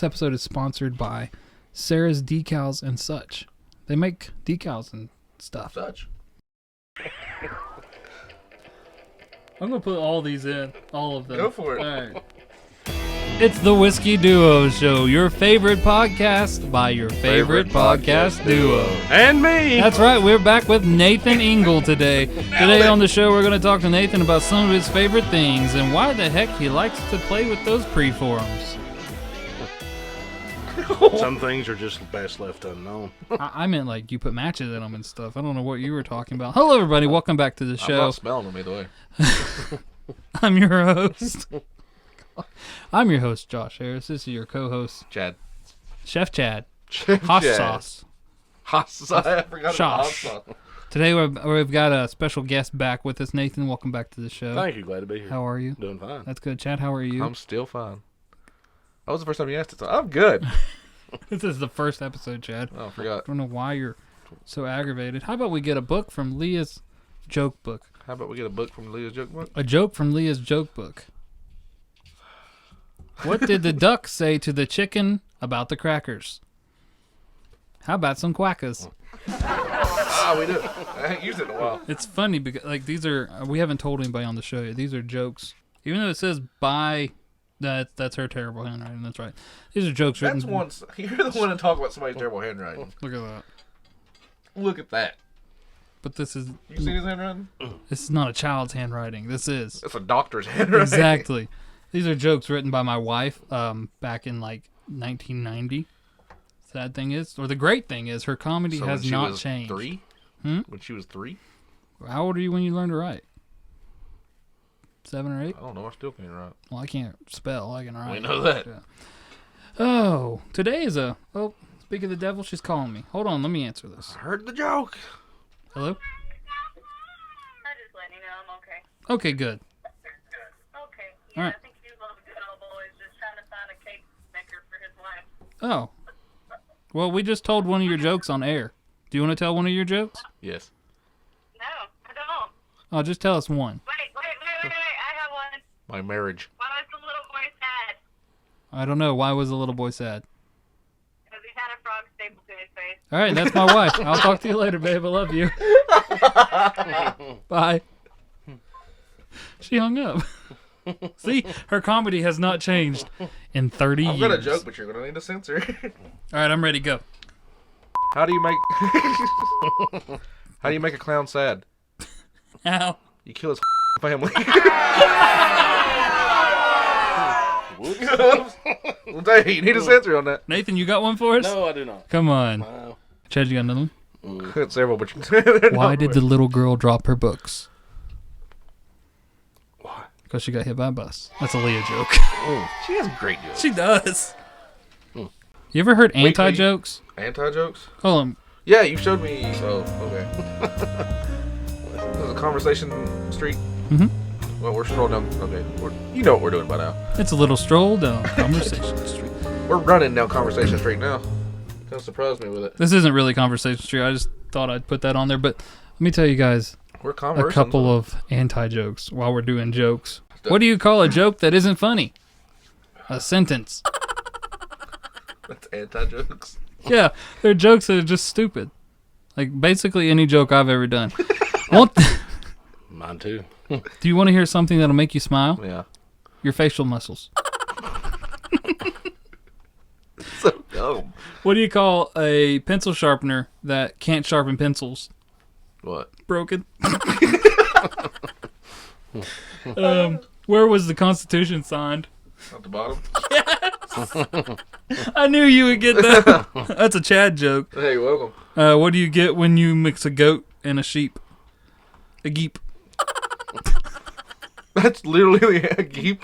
This episode is sponsored by Sarah's Decals and Such. They make decals and stuff. Such. I'm going to put all these in. All of them. Go for it. All right. It's the Whiskey Duo Show, your favorite podcast by your favorite podcast duo. And me. That's right, we're back with Nathan Ingle today. Today on the show, we're going to talk to Nathan about some of his favorite things and why the heck he likes to play with those preforms. Some things are just best left unknown. I meant like you put matches in them and stuff. I don't know what you were talking about. Hello, everybody. Welcome back to the show. I'm not smelling them either way. I'm your host. I'm your host, Josh Harris. This is your co-host, Chad. Chef Chad. Chef Hot Chad. sauce. Hot sauce. I forgot about hot Shosh. sauce. Today we've got a special guest back with us. Nathan, welcome back to the show. Thank you. Glad to be here. How are you? Doing fine. That's good. Chad, how are you? I'm still fine. That was the first time you asked it, so I'm good. This is the first episode, Chad. Oh, I forgot. I don't know why you're so aggravated. How about we get a book from Leah's joke book? How about we get a book from Leah's joke book? A joke from Leah's joke book. What did the duck say to the chicken about the crackers? How about some quackers? We do. I haven't used it in a while. It's funny because like these are we haven't told anybody on the show yet. These are jokes. Even though it says by that's her terrible handwriting. That's right. These are jokes written. That's once. You're the one to talk about somebody's terrible handwriting. Look at that. Look at that. But this is You see his handwriting? this is not a child's handwriting. This is It's a doctor's handwriting. exactly. These are jokes written by my wife back in like 1990. Sad thing is, or the great thing is, her comedy So has when she not was changed. 3? Hmm? When she was 3? How old are you when you learned to write? 7 or 8? I don't know. I still can't write. Well, I can't spell. I can write. We know that. Yeah. Oh, today is a... Oh, speak of the devil, she's calling me. Hold on, let me answer this. I heard the joke. Hello? I'm just letting you know I'm okay. Okay, good. Okay. Yeah, All right. I think he's one of the good old boys just trying to find a cake maker for his wife. Oh. Well, we just told one of your jokes on air. Do you want to tell one of your jokes? Yes. No, I don't. Oh, just tell us one. Wait. I have one. My marriage. Why was the little boy sad? I don't know. Why was the little boy sad? Because he had a frog stapled to his face. All right, that's my wife. I'll talk to you later, babe. I love you. Bye. She hung up. See, her comedy has not changed in 30 years. I've got a joke, but you're going to need to censor it. All right, I'm ready. Go. How do you make a clown sad? How? You kill his family. Well, dang, you need a censor on that. Nathan, you got one for us? No, I do not. Come on. Wow. Chad, you got another one? Got several, but you Why did the little girl drop her books? Why? Because she got hit by a bus. That's a Leah joke. She has great jokes. She does. You ever heard anti-jokes? Anti-jokes? Hold on. Yeah, you showed me. Oh, okay. There's a conversation street. Mhm. Well, we're strolling down. Okay, you know what we're doing by now. It's a little stroll down Conversation Street. We're running down Conversation Street now. Kind of surprised me with it. This isn't really Conversation Street. I just thought I'd put that on there. But let me tell you guys We're a conversing. couple of anti-jokes while we're doing jokes. What do you call a joke that isn't funny? A sentence. That's anti-jokes. Yeah, they're jokes that are just stupid. Like basically any joke I've ever done. Mine too. Do you want to hear something that'll make you smile? Yeah. Your facial muscles. So dumb. What do you call a pencil sharpener that can't sharpen pencils? What? Broken. Where was the Constitution signed? At the bottom? I knew you would get that. That's a Chad joke. Hey, welcome. What do you get when you mix a goat and a sheep? A geep. That's literally a geep.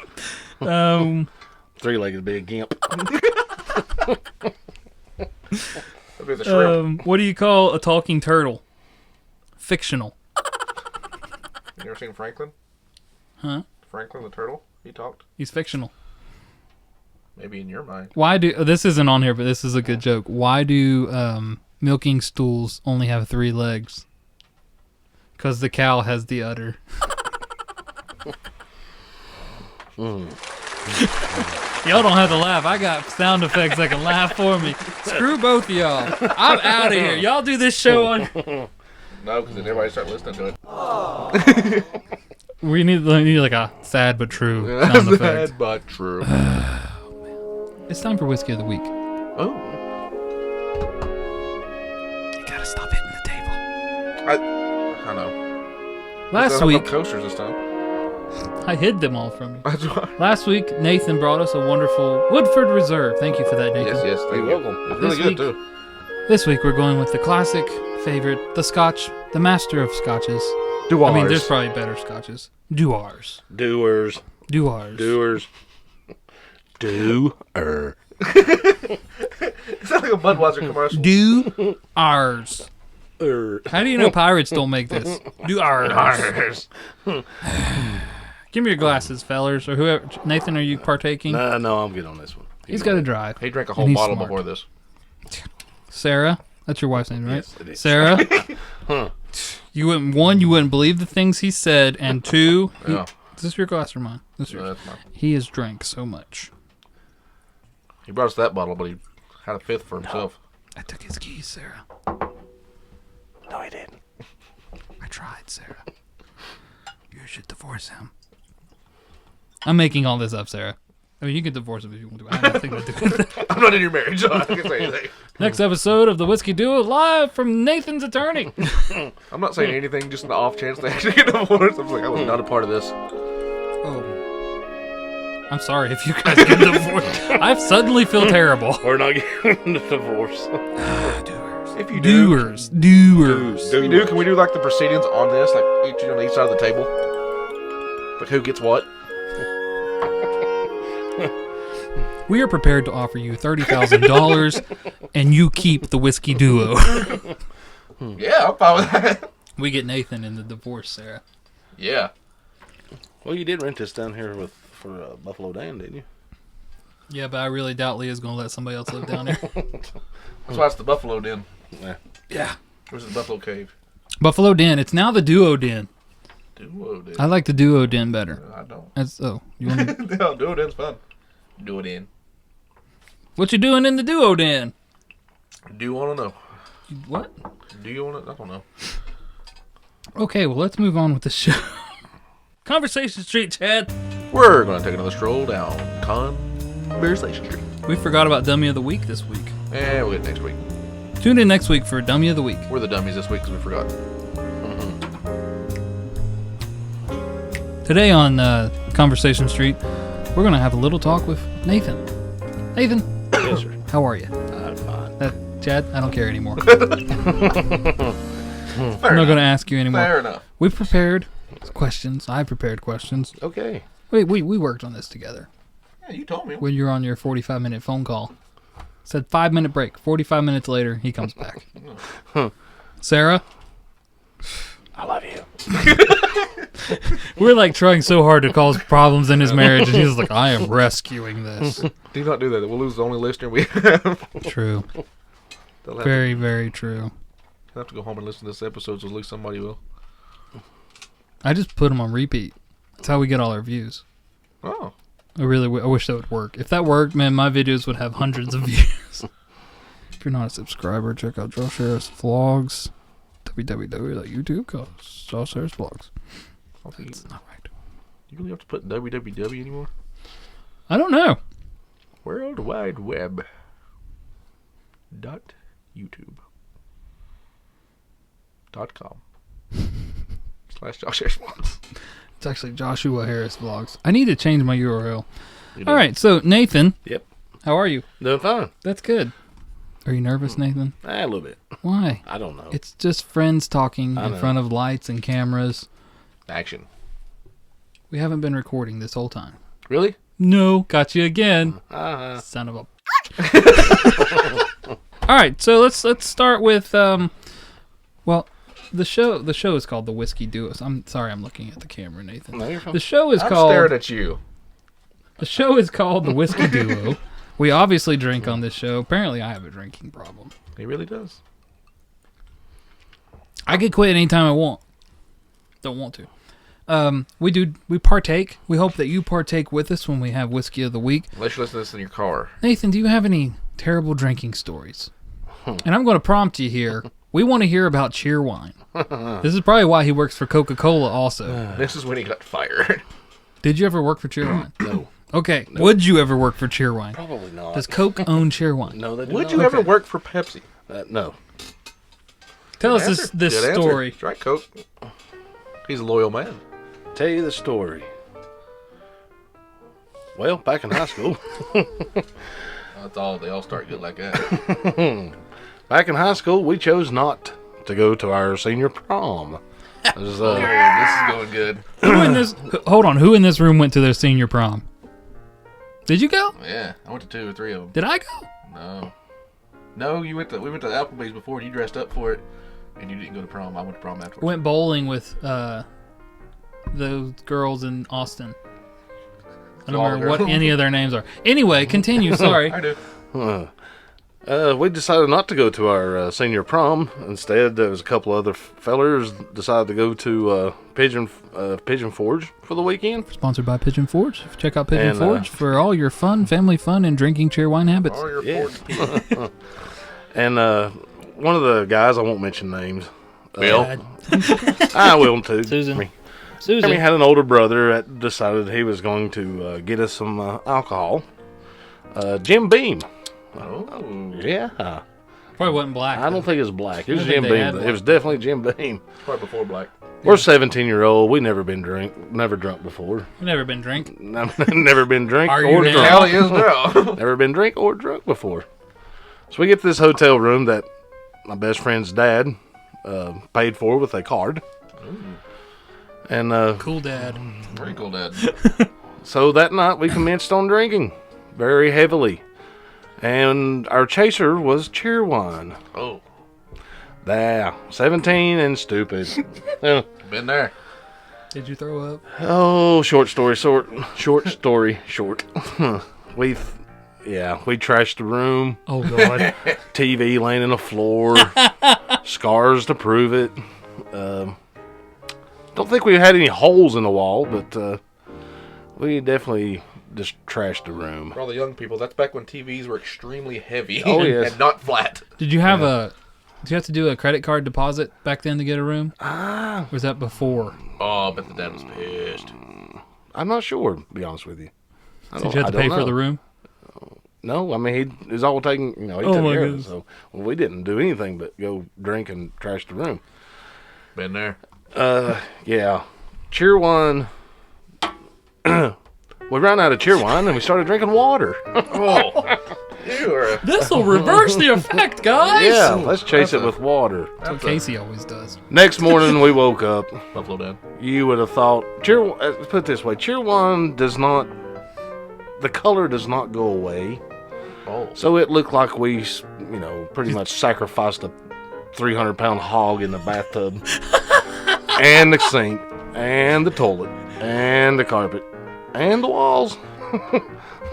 Three-legged big gimp. That'd be the shrimp. What do you call a talking turtle? Fictional. You ever seen Franklin? Huh? Franklin the turtle? He talked? He's fictional. Maybe in your mind. Why do this isn't on here, but this is a good joke. Why do milking stools only have 3 legs? Because the cow has the udder. Y'all don't have to laugh. I got sound effects that can laugh for me. Screw both of y'all. I'm out of here. Y'all do this show on... No, because then everybody start listening to it. We need like a sad but true sound effect. Sad but true. It's time for Whiskey of the Week. Oh. You gotta stop hitting the table. I know. Last No week, coasters this time. I hid them all from you. That's why. Last week, Nathan brought us a wonderful Woodford Reserve. Thank you for that, Nathan. Yes, thank you. You're welcome. It's really This good week- too. This week, we're going with the classic favorite, the Scotch, the master of Scotches. Do I mean, there's probably better Scotches. Doers. Doers. Doers. Doers. Doer. It's like a Budweiser commercial. Do ours. Er. How do you know pirates don't make this? Do ours. Give me your glasses, fellers, or whoever. Nathan, are you partaking? No, I'm good on this one. He's got to drive. He drank a And whole he's bottle smart. before this. Sarah, that's your wife's name, right? Yes, it is. Sarah, Huh. you wouldn't believe the things he said, and two, Yeah. is this your glass or mine? This is yours. That's mine. He has drank so much. He brought us that bottle, but he had a fifth for himself. I took his keys, Sarah. No, he didn't. I tried, Sarah. You should divorce him. I'm making all this up, Sarah. I mean, you can divorce him if you want to. I have nothing to do with it. I'm not in your marriage, so I can't say anything. Next episode of the Whiskey Duo, live from Nathan's attorney. I'm not saying anything just in the off chance they actually get divorced. I'm like, I was not a part of this. Oh. I'm sorry if you guys get divorced. I suddenly feel terrible. We're not getting the divorce. If you do, Doers. Doers. if you do, can we do like the proceedings on this, like each on each side of the table? Like who gets what? We are prepared to offer you $30,000 and you keep the Whiskey Duo. Yeah, I'm fine with that. We get Nathan in the divorce, Sarah. Yeah. Well, you did rent this down here for Buffalo Dan, didn't you? Yeah, but I really doubt Leah's going to let somebody else live down there. That's why it's the Buffalo Den. Yeah. Where's the Buffalo Cave? Buffalo Den. It's now the Duo Den. Duo Den. I like the Duo Den better. I don't. That's you want to, No, Duo Den's fun. Do it in. what you doing in the Duo Den? Do you want to know? What? Do you want to? I don't know. Okay, well, let's move on with the show. Conversation Street, Chad. We're going to take another stroll down Conversation Street. We forgot about Dummy of the Week this week. And we'll get it next week. Tune in next week for Dummy of the Week. We're the dummies this week because we forgot. Today on Conversation Street, we're going to have a little talk with Nathan. Nathan, Yes, sir. how are you? I'm fine. Chad, I don't care anymore. Fair I'm not going to ask you anymore. Fair enough. We prepared questions. I prepared questions. Okay. We worked on this together. Yeah, you told me. When you're on your 45-minute phone call. Said 5-minute break. 45 minutes later, he comes back. Sarah, I love you. we're like trying so hard to cause problems in his marriage, and he's like, I am rescuing this. Do not do that. We'll lose the only listener we have. True. They'll have, Very, very true. to, have to go home and listen to this episode, so at least somebody will. I just put them on repeat. That's how we get all our views. Oh. I wish that would work. If that worked, man, my videos would have hundreds of views. If you're not a subscriber, check out JoshHarrisVlogs. www.youtube.com. JoshHarrisVlogs. That's not right. You really have to put www anymore? I don't know. World Wide Web. .youtube. .com. / JoshHarrisVlogs. It's actually Joshua Harris Vlogs. I need to change my URL. All right, so Nathan. Yep. How are you? Doing fine. That's good. Are you nervous, Nathan? A little bit. Why? I don't know. It's just friends talking I in know. front of lights and cameras. Action. We haven't been recording this whole time. Really? No, got you again. Son of a. All right, so let's start with well, the show is called The Whiskey Duo. I'm sorry, I'm looking at the camera, Nathan. No, you're fine. The show is I'm called staring at you. The show is called The Whiskey Duo. We obviously drink on this show. Apparently, I have a drinking problem. He really does. I could quit anytime I want. Don't want to. We partake. We hope that you partake with us when we have Whiskey of the Week. Unless you listen to this in your car. Nathan, do you have any terrible drinking stories? And I'm going to prompt you here. We want to hear about Cheerwine. This is probably why he works for Coca-Cola also. This is when he got fired. Did you ever work for Cheerwine? No. Okay. No. Would you ever work for Cheerwine? Probably not. Does Coke own Cheerwine? No, they do Would not. you ever work for Pepsi? No. Tell us Answer. this Good answer. story. That's right, Coke. He's a loyal man. Tell you the story. Well, back in high school. That's all. They all start good like that. Back in high school, we chose not to go to our senior prom. This is going good. Who in this room went to their senior prom? Did you go? Yeah, I went to 2 or 3 of them. Did I go? No, we went to Applebee's before, and you dressed up for it, and you didn't go to prom. I went to prom afterwards. Went bowling with those girls in Austin. I don't remember what any of their names are. Anyway, continue. Sorry. I do. We decided not to go to our senior prom. Instead, there was a couple other fellers decided to go to Pigeon Forge for the weekend. Sponsored by Pigeon Forge. Check out Pigeon And, Forge for all your family fun, and drinking Cheerwine habits. All your Yeah. people. And one of the guys, I won't mention names. Bill. I will too. Susan. He had an older brother that decided he was going to get us some alcohol. Jim Beam. Oh. Yeah. Probably wasn't black. I don't think it was black. It was I think Jim they Beam. had It black. was definitely Jim Beam. Probably before Black. We're 17-year-old. We never drunk before. Never been drink. Never been drink Are or you drunk. Hell, he is now. Never been drink or drunk before. So we get to this hotel room that my best friend's dad paid for with a card. And Cool dad. Very cool, Dad. so that night we commenced on drinking very heavily. And our chaser was Cheerwine. Oh, Yeah, 17 and stupid. been there. Did you throw up? Oh, short story short. we trashed the room. Oh God. TV laying on the floor. Scars to prove it. Don't think we had any holes in the wall, but we definitely just trashed the room. For all the young people, that's back when TVs were extremely heavy. Oh, yes. And not flat. Did you have Did you have to do a credit card deposit back then to get a room? Or was that before? Oh, I bet the dad was pissed. I'm not sure, to be honest with you. Did you have to pay for the room? No, I mean, he was all taking, he Oh, took my care of it. goodness. So we didn't do anything but go drink and trash the room. Been there. Yeah. Cheerwine. We ran out of Cheerwine and we started drinking water. Oh, you are. This'll reverse the effect, guys. Yeah, let's chase it with water. That's what Casey always does. Next morning we woke up. Buffalo Dad. You would have thought, let's put it this way, Cheerwine does not, the color does not go away. Oh. So it looked like we, pretty much sacrificed a 300-pound hog in the bathtub. And the sink, and the toilet, and the carpet, and the walls.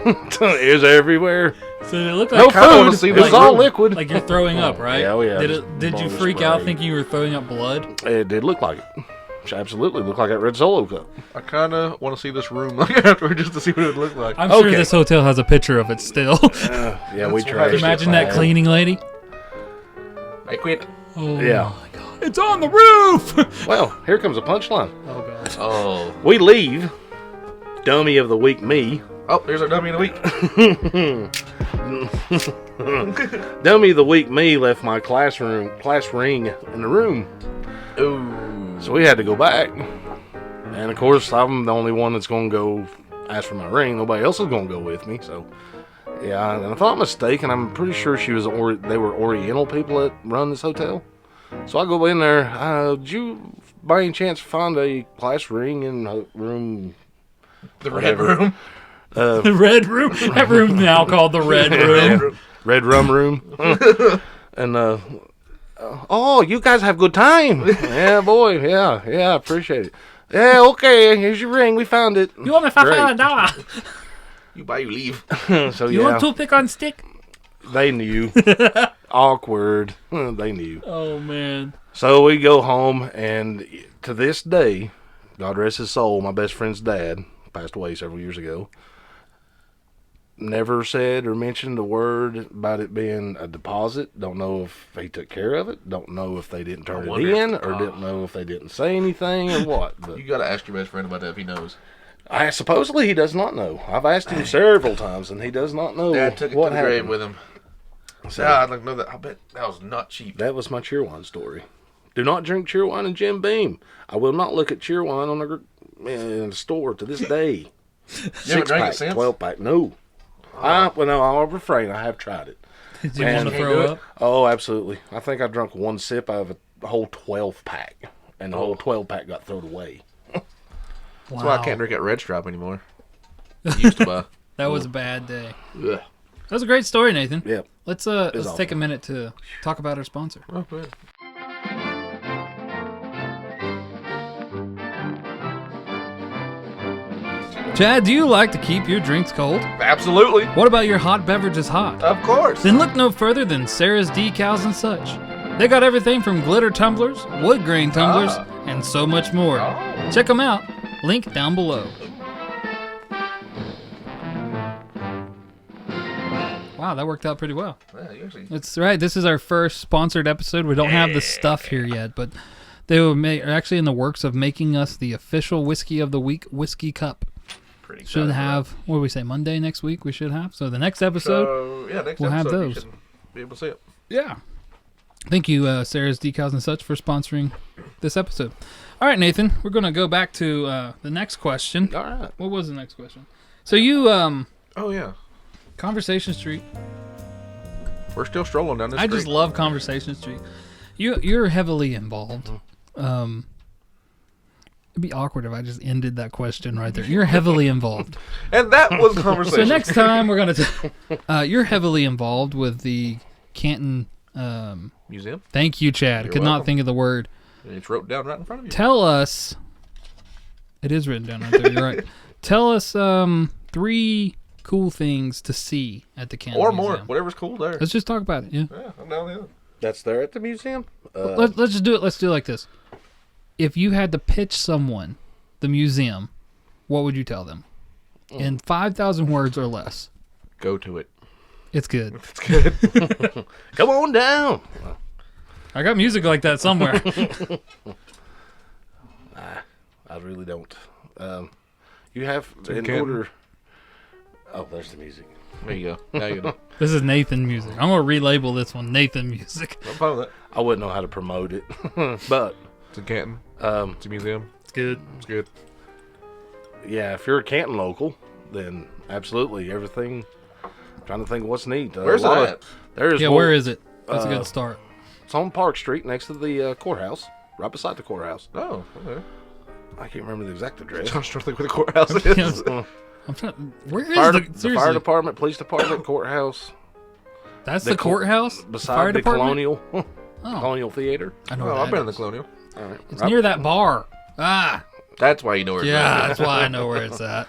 It was everywhere. So it looked No like food. It was all liquid. Like you're throwing up, right? Yeah, oh yeah. Did you freak out thinking you were throwing up blood? It did look like it. Absolutely looked like that red Solo cup. I kind of want to see this room afterward just to see what it would look like. I'm sure Okay. this hotel has a picture of it still. Yeah, we That's tried. why- Imagine that cleaning lady. I quit. Oh Yeah. my God. It's on the roof. Well, here comes a punchline. Oh God. Oh. We leave. Dummy of the week, me. Oh, there's our dummy of the week. Dummy of the week, me left my class ring in the room. Ooh. So we had to go back. And of course, I'm the only one that's going to go ask for my ring. Nobody else is going to go with me. So, yeah, and if I'm not mistaken, I'm pretty sure they were Oriental people that run this hotel. So I go in there. Did you, by any chance, find a class ring in room? The Whatever. red room. The red room. That room now called the red room. Red rum room. And, oh, you guys have good time. Yeah, boy. Yeah, I appreciate it. Yeah, okay. Here's your ring. We found it. You want me $500? You buy, you leave. So You yeah, want toothpick on stick? they knew. Awkward. They knew. Oh man. So we go home, and to this day, God rest his soul, my best friend's dad passed away several years ago. Never said or mentioned a word about it being a deposit. Don't know if he took care of it. Don't know if they didn't turn it in, or didn't know if they didn't say anything or what. But You got to ask your best friend about that if he knows. supposedly he does not know. I've asked him several times, and he does not know Dad took it what to the grave happened. with him. So, I'd like to know that. I bet that was not cheap. that was my Cheerwine story. Do not drink Cheerwine and Jim Beam. I will not look at Cheerwine in the store to this day. You haven't drank it since? 12-pack, no. I'll refrain. I have tried it. Did you want to Can't throw do it? up? Oh, absolutely. I think I drank one sip out of a whole 12-pack, and the whole 12-pack got thrown away. That's why I can't drink that Red Stripe anymore. I used to buy. That was a bad day. Ugh. That was a great story, Nathan. Yep. Let's awful. take a minute to talk about our sponsor. Oh, good. Chad, do you like to keep your drinks cold? Absolutely. What about your hot beverages hot? Of course. Then look no further than Sarah's Decals and Such. They got everything from glitter tumblers, wood grain tumblers, and so much more. Oh. Check them out. Link down below. Wow, that worked out pretty well. Yeah, you actually. That's right. This is our first sponsored episode. We don't have the stuff here yet, but they are actually in the works of making us the official Whiskey of the Week Whiskey Cup. Pretty Should excited have, for what do we say, Monday next week we should have. So the next that. episode, So, yeah, next we'll have episode you those. should be able to see it. yeah. Thank you, Sarah's Decals and Such, for sponsoring this episode. All right, Nathan, we're going to go back to the next question. All right. What was the next question? So you, Oh, yeah. Conversation Street. We're still strolling down this I street. just love Conversation Street. You're heavily involved. It'd be awkward if I just ended that question right there. You're heavily involved. And that was conversation. So next time we're gonna. You're heavily involved with the Canton. Museum. Thank you, Chad. You're Could not welcome. think of the word. It's wrote down right in front of you. Tell us. It is written down right there. You're right. Tell us 3 cool things to see at the Canton Or Museum. more. Whatever's cool there. Let's just talk about it. Yeah. Yeah, I'm down with it. That's there at the museum? Let's just do it. Let's do it like this. If you had to pitch someone the museum, what would you tell them? In 5,000 words or less. Go to it. It's good. It's good. Come on down. I got music like that somewhere. I really don't. You have, in Canton. order... Oh, there's the music. There you go. Now you know. This is Nathan music. I'm going to relabel this one Nathan music. I'm fine with that. I wouldn't know how to promote it. But, It's in Canton. It's a museum. It's good. It's good. yeah, if you're a Canton local, then absolutely everything... I'm trying to think of what's neat. Where's a lot it of- at? There's Yeah, one- where is it? That's a good start. It's on Park Street next to the courthouse, right beside the courthouse. Oh, okay. I can't remember the exact address. I'm trying to think where the courthouse is. I'm trying. Where is Fire, the the seriously? fire department, police department, courthouse, That's the the co- courthouse. beside fire the department? Colonial Oh, Colonial Theater. I know. Oh, where I've that been in the is. Colonial. All right. It's near that bar. Ah, That's why you know where yeah. it's That's why I know where it's at.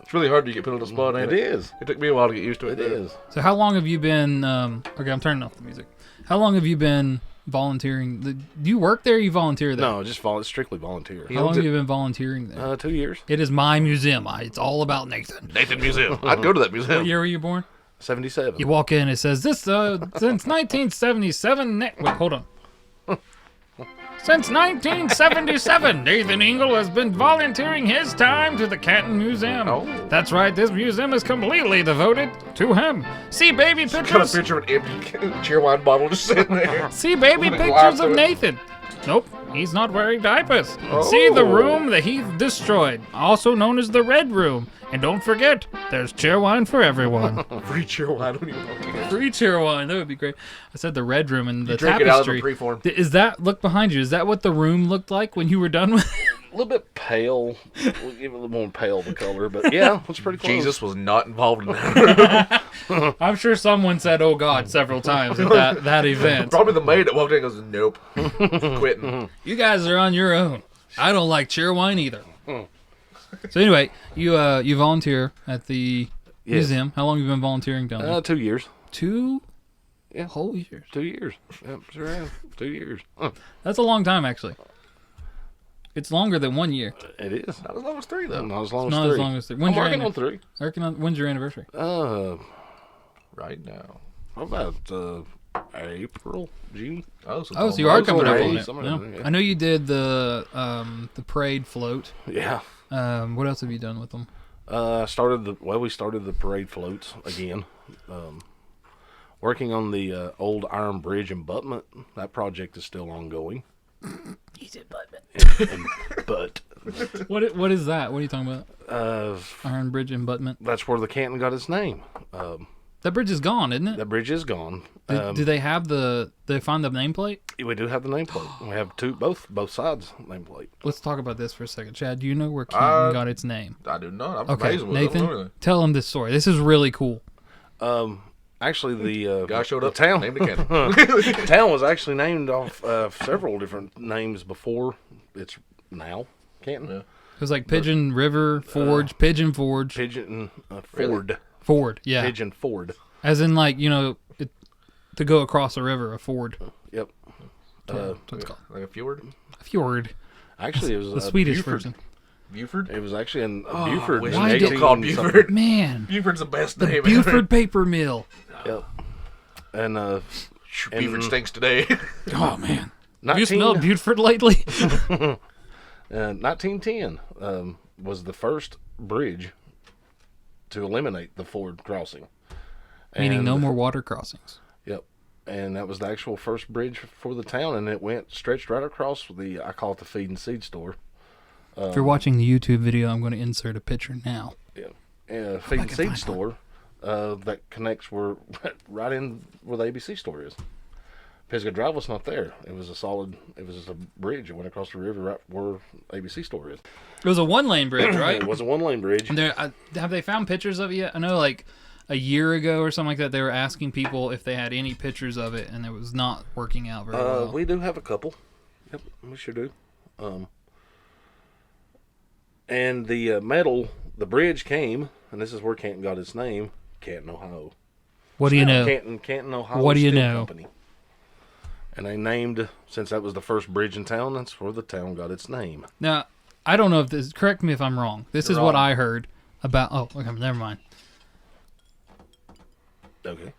It's really hard to get put on the spot, ain't It it? is. It took me a while to get used to it. It is. So how long have you been? Okay, I'm turning off the music. How long have you been volunteering? Do you work there? Or you volunteer there? No, just strictly volunteer. How long have you been volunteering there? 2 years. It is my museum. It's all about Nathan. Nathan Museum. I'd go to that What museum. year were you born? 77. You walk in, it says this since 1977. Wait, hold on. Since 1977, Nathan Ingle has been volunteering his time to the Canton Museum. Oh. That's right, this museum is completely devoted to him. See baby Got a pictures. picture of an empty Cheerwine bottle just sitting there. See baby With a glass pictures of to it. Nathan. Nope, he's not wearing diapers. See the Oh. room that he destroyed, also known as the Red Room. And don't forget, there's Cheerwine for everyone. Free Cheerwine when you walk in. Free Cheerwine, that would be great. I said the Red Room and the Drink it out of tapestry. a preform. Is that, look behind you, is that what the room looked like when you were done with it? A little bit pale. We'll give it a little more pale the color, but yeah, it's pretty close. Jesus was not involved in that. I'm sure someone said, oh God, several times at that event. Probably the maid that walked in goes, nope. Quitting. You guys are on your own. I don't like Cheerwine either. So anyway, you volunteer at the Yes. museum. How long have you been volunteering down there? 2 years. 2 Yeah. Whole years. 2 years. Yep, sure have. 2 years. That's a long time, actually. It's longer than 1 year. It is. Not as long as 3, though. Not as long as Not 3. as long as 3. I'm When's your working on 3. When's your anniversary? Right now. How about April, June? Oh, so, Oh, so you are coming up May, on it. something Yeah. like that, yeah. I know you did the parade float. Yeah. What else have you done with them? We started the parade floats again. Working on the old iron bridge abutment. That project is still ongoing. He said abutment. But What is that? What are you talking about? Iron Bridge abutment. that's where the Canton got its name. That bridge is gone, isn't it? That bridge is gone. Do they have Did they find the nameplate? We do have the nameplate. We have both sides nameplate. Let's talk about this for a second. Chad, do you know where Canton got its name? I do not. I'm Okay, amazed with it. Nathan, tell him this story. This is really cool. Actually, the Guy showed up. the town Named the Canton. the town was actually named off several different names before it's now Canton. Yeah. It was like Pigeon River Forge, Pigeon Forge, Pigeon Really? Ford. Ford. Yeah, Pigeon Ford. as in like to go across a river, a ford. Yep. That's what it's called. Like a fjord? A fjord. Actually, it was The Swedish Buford. version. Buford? It was actually in Oh, I Buford. wish in Why they did- still called 18 Buford. Man, Buford's the best the name Buford Paper Mill. Yep. And Buford stinks today. Oh man, have 19, you smelled Buford lately? 1910 was the first bridge to eliminate the Ford crossing. Meaning And- no more water crossings. Yep. And that was the actual first bridge for the town, and it stretched right across I call it the feed and seed store. If you're watching the YouTube video, I'm going to insert a picture now. Yeah. Feed can and seed find store that connects right in where the ABC store is. Pisgah Drive was not there. It was a bridge that went across the river right where ABC store is. It was a 1-lane bridge, right? It was a 1-lane bridge. Have they found pictures of it yet? I know, like a year ago or something like that, they were asking people if they had any pictures of it, and it was not working out very well. We do have a couple. Yep, we sure do. And the the bridge came, and this is where Canton got its name, Canton, Ohio. What do you know? Canton, Ohio. What do you Steel know? Company. And they named, since that was the first bridge in town, that's where the town got its name. Now, I don't know if this. Correct me if I'm wrong. This You're is what wrong. I heard about. Oh, okay, never mind. Okay.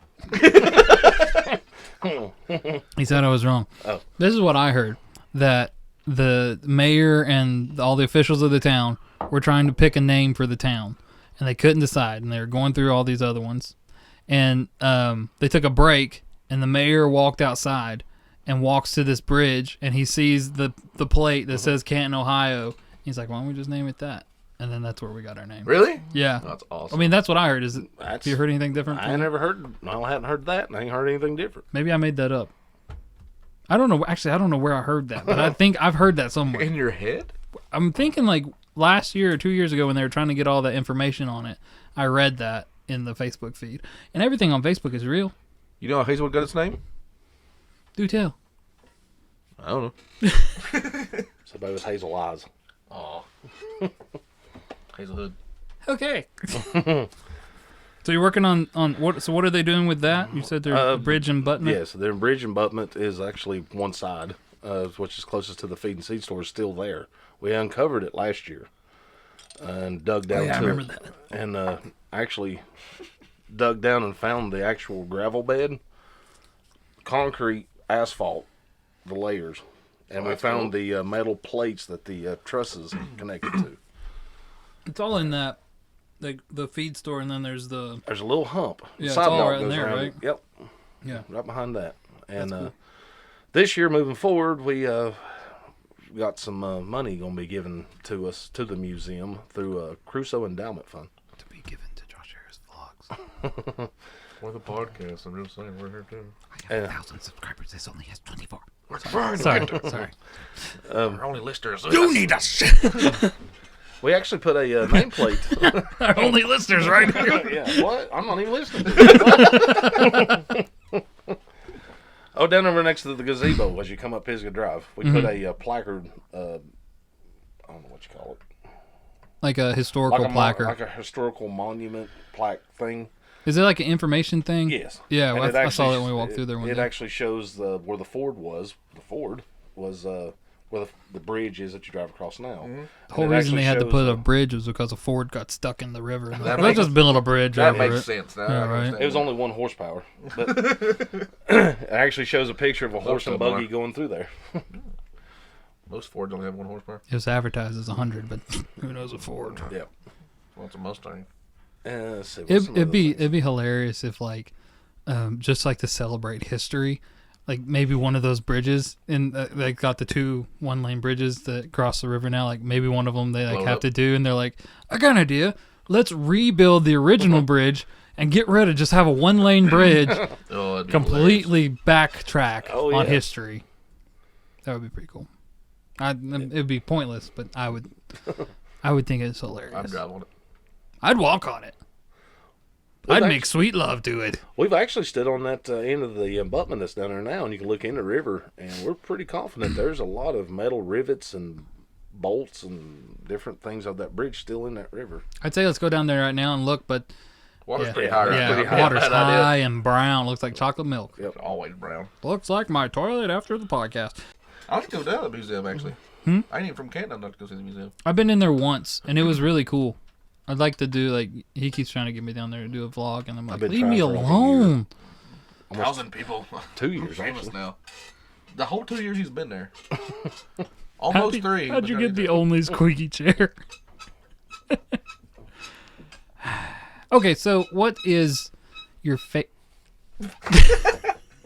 He said I was wrong. Oh. This is what I heard, that the mayor and all the officials of the town were trying to pick a name for the town, and they couldn't decide, and they were going through all these other ones. And they took a break, and the mayor walked outside and walks to this bridge, and he sees the plate that says Canton, Ohio. He's like, why don't we just name it that? And then that's where we got our name. Really? Yeah. That's I awesome. mean, that's what I heard. Have That's, you heard anything different? I from that? never heard, I hadn't heard that, and I ain't heard anything different. Maybe I made that up. I don't know. Actually, I don't know where I heard that, but I think I've heard that somewhere. In your head? I'm thinking like last year or 2 years ago when they were trying to get all the information on it, I read that in the Facebook feed. And everything on Facebook is real. You know how Hazelwood got its name? Do tell. I don't know. Somebody was Hazel Eyes. Aw. Hazelhood. Okay. So you're working on what? So what are they doing with that? You said they're bridge and button. Yes, their bridge abutment is actually one side, which is closest to the feed and seed store, is still there. We uncovered it last year and dug down I to remember it, that. and actually dug down and found the actual gravel bed, concrete, asphalt, the layers, and we found the metal plates that the trusses connected to. It's all in that the feed store, and then there's the There's a little hump. Yeah, it's Sidewalk all right in goes there, around right? it. Yep. yeah. Right behind that. And That's cool. this year, moving forward, we got some money going to be given to us, to the museum, through a Crusoe Endowment Fund. To be given to Josh Harris Vlogs. Or the podcast. I'm just saying, we're here too. I have 1,000 subscribers. This only has 24. Sorry. Sorry. Our only listeners. You need us. We actually put a nameplate. Our only listeners right here. Yeah, what? I'm not even listening to it. Oh, down over next to the gazebo as you come up Pisgah Drive, we put a placard, I don't know what you call it. Like a historical placard. Like a historical monument plaque thing Is it like an information thing? Yes. Yeah, And well, it I saw actually- that when we walked through there one It day. actually shows where the ford was. The ford was where the bridge is that you drive across now. The whole reason they had to put a bridge was because a Ford got stuck in the river. That Let's makes- just build a bridge That over makes it. sense. Now, Yeah, I right. understand It was that. only 1 horsepower. But it actually shows a picture of a horse and of them buggy are. going through there. Most Fords only have 1 horsepower. It was advertised as 100, but who knows a Ford? Yep. Well, it's a Mustang. Let's see, what's some It'd other be things? hilarious if like, just like to celebrate history, like maybe one of those bridges and they got the 2 1-lane bridges that cross the river now. Like maybe one of them they like Blow it have up. to do, and they're like, I got an idea. Let's rebuild the original bridge and get rid of just have a 1-lane bridge. Oh, that'd be hilarious. Completely backtrack Oh, on yeah. history. That would be pretty cool. It would be pointless, but I would think it's hilarious. I'd drive on it. I'd walk on it. Well, I'd that's- make sweet love to it. We've actually stood on that end of the abutment that's down there now, and you can look in the river, and we're pretty confident there's a lot of metal rivets and bolts and different things of that bridge still in that river. I'd say let's go down there right now and look, but Water's yeah, pretty high right yeah, now. pretty high. water's Bad idea. high and brown. Looks like chocolate milk. It's always brown. Looks like my toilet after the podcast. I like to go down to the museum, actually. Hmm? I ain't even from Canton. I'd like to go see the museum. I've been in there once, and it was really cool. I'd like to do, like, he keeps trying to get me down there to do a vlog, and I'm like, been leave me trying for like a alone. 1,000 people. 2 years, Famous actually. now. The whole 2 years he's been there. Almost 3. How'd you get the only squeaky chair? Okay, so what is your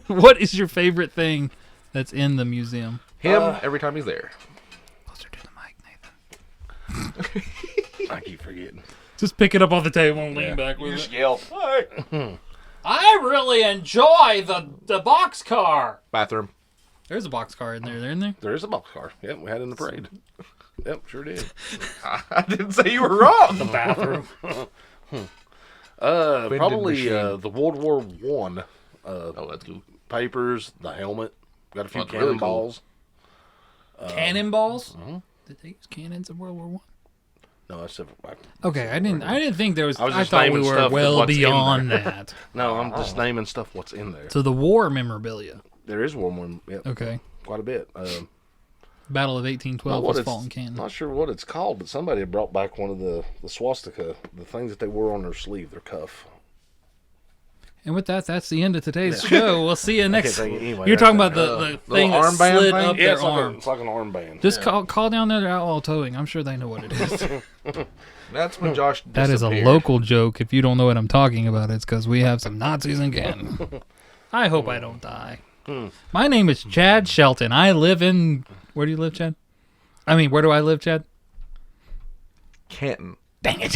what is your favorite thing that's in the museum? Him every time he's there. Closer to the mic, Nathan. I keep forgetting. Just pick it up off the table and lean Yeah. back You with just it. yell. I really enjoy the box car. Bathroom. There's a box car in there, isn't there? There is a boxcar. Yep, we had it in the parade. Yep, sure did. I didn't say you were wrong. The bathroom. Probably machine. the World War One Oh, that's cool. papers, the helmet. Got a few That's really cannonballs. Cannonballs? Did they use cannons in World War One? No, that's a, Okay, I didn't think there was. I was I just thought we naming were stuff well what's in beyond there. that. no. I'm just naming stuff what's in there. So the war memorabilia. There is World War One. Yep, Okay, quite a bit. Battle of 1812 was fought in Canton. Not sure what it's called, but somebody had brought back one of the swastika, the things that they wore on their sleeve, their cuff. And with that, that's the end of today's show. We'll see you next. think anyway, You're that's talking about it. the thing that armband slid thing? up Yeah, their it's like, arm. it's like an armband. Just call down there to Outlaw Towing. I'm sure they know what it is. That's when Josh That is a disappeared. local joke. If you don't know what I'm talking about, it's because we have some Nazis in Canton. I hope I don't die. My name is Chad Shelton. I live in... Where do you live, Chad? I mean, where do I live, Chad? Canton. Dang it.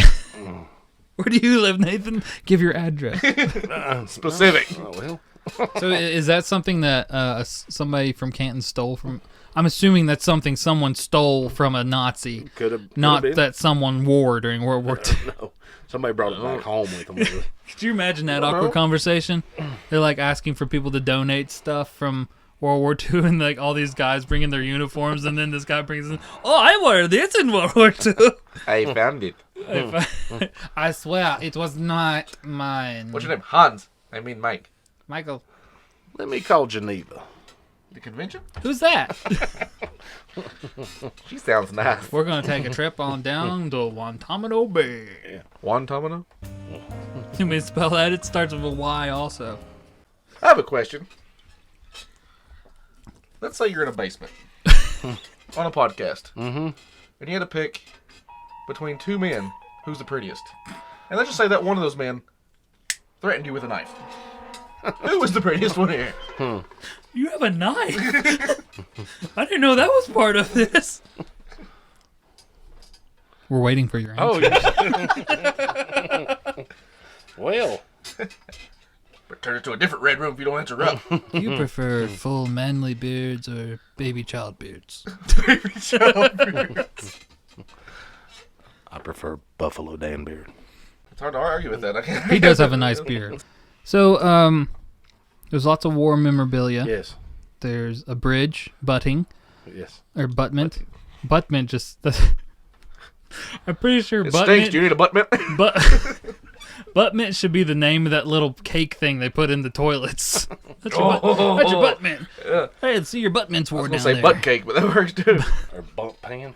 Where do you live, Nathan? Give your address. Specific. Oh, well. So is that something that somebody from Canton stole from... I'm assuming that's something someone stole from a Nazi, Could have not been. that someone wore during World War II. No. Somebody brought it back home with them. Could you imagine that awkward conversation? They're like asking for people to donate stuff from World War II, and like all these guys bring in their uniforms, and then this guy brings in, oh, I wore this in World War II. I found it. I swear, it was not mine. What's your name? Hans. I mean Mike. Michael, Let me call Geneva. The convention? who's that? She sounds nice. We're going to take a trip on down to Guantanamo Bay. Guantanamo? You may spell that? It starts with a Y also. I have a question. Let's say you're in a basement on a podcast, and you had to pick between 2 men who's the prettiest. And let's just say that one of those men threatened you with a knife. Who was the prettiest one here? You have a knife? I didn't know that was part of this. We're waiting for your answer. Oh, well, But turn it to a different red room if you don't interrupt. Do you prefer full manly beards or baby child beards? I prefer Buffalo Dan Beard. It's hard to argue with that. I can't. He does have a nice beard. So, there's lots of war memorabilia. Yes, There's a bridge, butting, yes. or buttment. Buttment just... I'm pretty sure It stinks. Do you need a butt mint? Butt mint should be the name of that little cake thing they put in the toilets. That's your butt mint. Yeah. Hey, let's see your butt mints I was war gonna down say there. butt cake, but that works too. Or butt pan.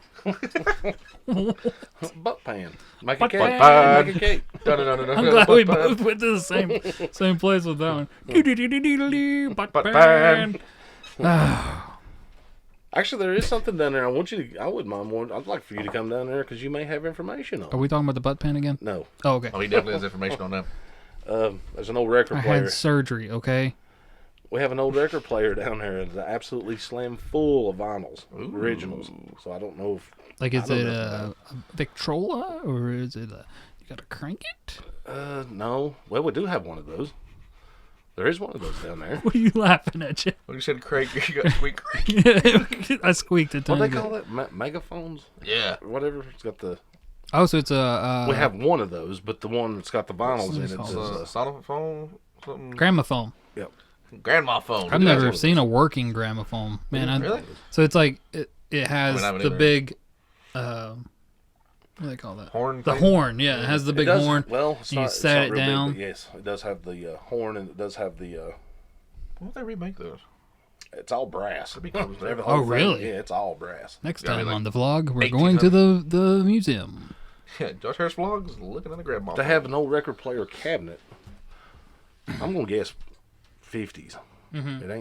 Butt pan. Make a Butt cake. pan. Make a cake. No. I'm glad we both went to the same place with that one. Butt Butt pan. Actually, there is something down there. I wouldn't mind more. I'd like for you to come down there because you may have information on Are it. we talking about the butt pan again? No. Oh, okay. Oh, he definitely has information on that. There's an old record I player. had surgery, okay? We have an old record player down there that's absolutely slam full of vinyls, originals. So I don't know if... Like, is I don't it know. a Victrola, or is it you gotta crank it? No. Well, we do have one of those. There is one of those down there. What are you laughing at, Jeff? When you said Craig, you got squeak. I squeaked it. What do they call that? Megaphones? Yeah. Or whatever. It's got the... Oh, so it's a... we have one of those, but the one that's got the vinyls in it What's says... Sonophone? Something? gramophone. Yep. Grandma phone. I've Yeah. never seen a working gramophone. Man, Really? So it's like, it has I haven't the either. big... what do they call that? Horn The thing? horn, yeah. It has the big It does- horn. Well, it's You not, set it's it not real down. Big, but yes, it does have the horn, and it does have the... Why don't they remake those? it's all brass. That'd be cool as that. The Oh, whole thing, really? Yeah, it's all brass. Next Yeah, I mean, time like on the vlog, we're 1800. going to the museum. Yeah, Josh Harris Vlogs looking at the grandma. To have an old record player cabinet, I'm going to guess 50s. Mm-hmm.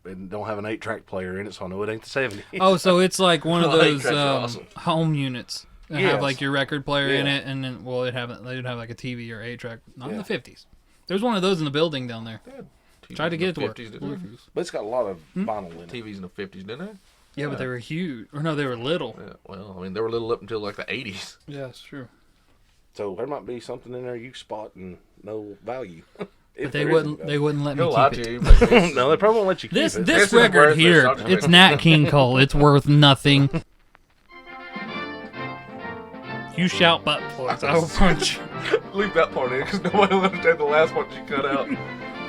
It don't have an 8-track player in it, so I know it ain't the 70s. Oh, so it's like one of Oh, those tracks are awesome. home units that Yes. have like your record player in Yeah. it, and then they'd have like a TV or 8-track. Not in Yeah. the 50s. There's one of those in the building down there. Tried to get it to work. 50s, didn't they? But it's got a lot of vinyl in it. TVs in the 50s, didn't they? Yeah, but they were huge. Or no, they were little. Yeah, well, I mean, they were little up until like the 80s. Yeah, that's true. So there might be something in there you spot and no value. But they wouldn't let me He'll lie keep to it. you. But it's- No, they probably won't let you keep This it. this is record worth it, here, so I'll just it's make- Nat King Cole. It's worth nothing. You shout butt plugs, I will punch you. Leave that part in because nobody will understand the last part you cut out.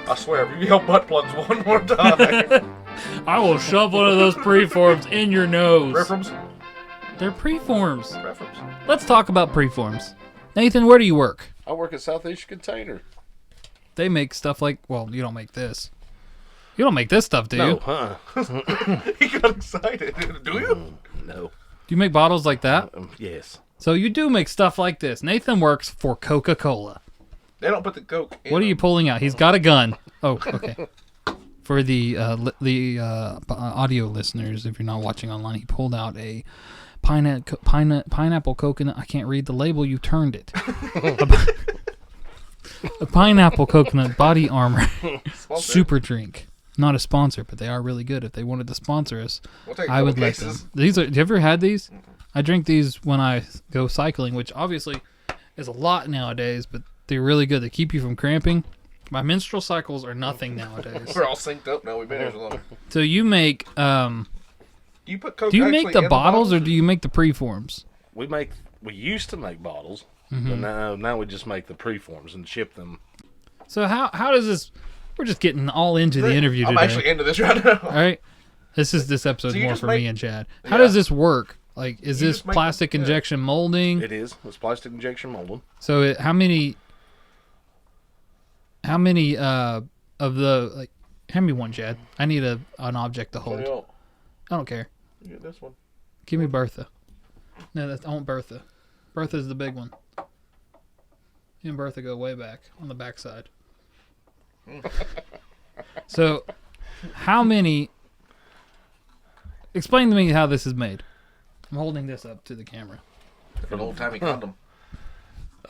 I swear, if you yell butt plugs one more time. I will shove one of those preforms in your nose. Reference? They're preforms. Reference. Let's talk about preforms. Nathan, where do you work? I work at Southeast Container. They make stuff like, well, you don't make this. You don't make this stuff, do you? No, huh? He got excited. Do you? No. Do you make bottles like that? Yes. So you do make stuff like this. Nathan works for Coca-Cola. They don't put the Coke in What are you them. pulling out? He's got a gun. Oh, okay. For the audio listeners, if you're not watching online, he pulled out a pineapple coconut. I can't read the label. You turned it. A pineapple coconut body armor Sponsor. super drink. Not a sponsor, but they are really good. If they wanted to sponsor us, We'll take a I would couple let them. cases. These are. Have you ever had these? I drink these when I go cycling, which obviously is a lot nowadays, but they're really good. They keep you from cramping. My menstrual cycles are nothing nowadays. We're all synced up now. We've been here so long. So you make Do you put Coke do you actually make the in bottles or do you make the preforms? We used to make bottles, Mm-hmm. but now we just make the preforms and ship them. So how does this? We're just getting all into the interview I'm today. actually into this right now. All right, this episode's So you more just for make- me and Chad. How Yeah. does this work? Like, is You this just make plastic them- yeah. injection molding? It is. It's plastic injection molding. So how many of the like? Hand me one, Chad. I need an object to hold. Yo, I don't care. you get this one. Give me Bertha. No, I want Bertha. Bertha's the big one. You and Bertha go way back on the backside. So, how many? Explain to me how this is made. I'm holding this up to the camera. Like an old timey condom.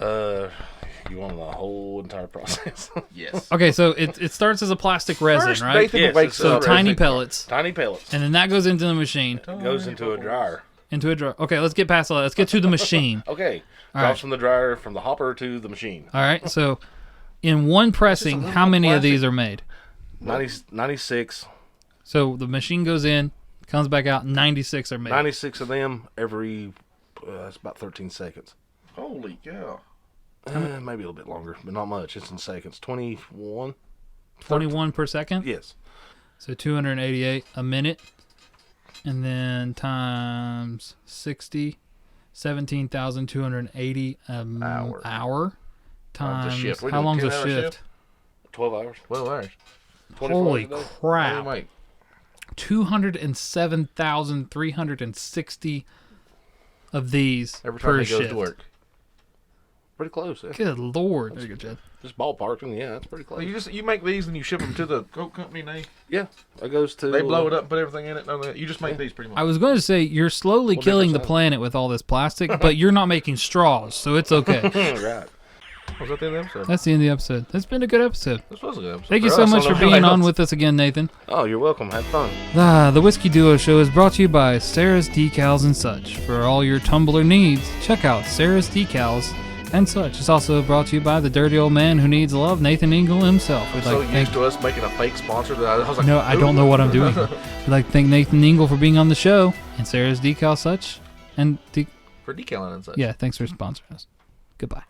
You want the whole entire process? Yes. Okay, so it starts as a plastic resin, First, right? Nathan Yes, wakes it's So up. tiny pellets, Tiny pellets. and then that goes into the machine, Goes into a dryer. into a dryer. Okay, let's get past all that. Let's get to the machine. Okay. All Drops right. from the dryer, from the hopper to the machine. All right, so in one pressing, little how many of plastic. these are made? 96. So the machine goes in, comes back out, 96 are made. 96 of them every, it's about 13 seconds. Holy cow. Maybe a little bit longer, but not much. It's in seconds. 21? 21 per second? Yes. So 288 a minute. And then times 60, 17,280 hour. times. shift. We How do a long's a 10-hour shift? shift? 12 hours. 12 hours. 24 Holy hours a day. What do you crap! make? 207,360 of these Every time per he goes shift. to work. Pretty close. Yeah. Good lord! There you go, Jed. Just ballparking. Yeah, that's pretty close. Well, you make these and you ship them to the coke company, and Yeah, that goes to. they blow it up and put everything in it. No, you just make these pretty much. I was going to say you're slowly Well, killing the different planet with all this plastic, but you're not making straws, so it's okay. Right. Was that the end of the episode? That's the end of the episode. It's been a good episode. This was a good episode. Thank you For so us, much I for don't know being how on else. with us again, Nathan. Oh, you're welcome. Have fun. The Whiskey Duo Show is brought to you by Sarah's Decals and Such. For all your tumbler needs, check out Sarah's Decals and Such. It's also brought to you by the dirty old man who needs love, Nathan Ingle himself. We'd So like to used thank, to us making a fake sponsor that I was like, no, I don't know what I'm doing. We'd like to thank Nathan Ingle for being on the show and Sarah's Decal Such. And For decaling and such. yeah, thanks for sponsoring us. Goodbye.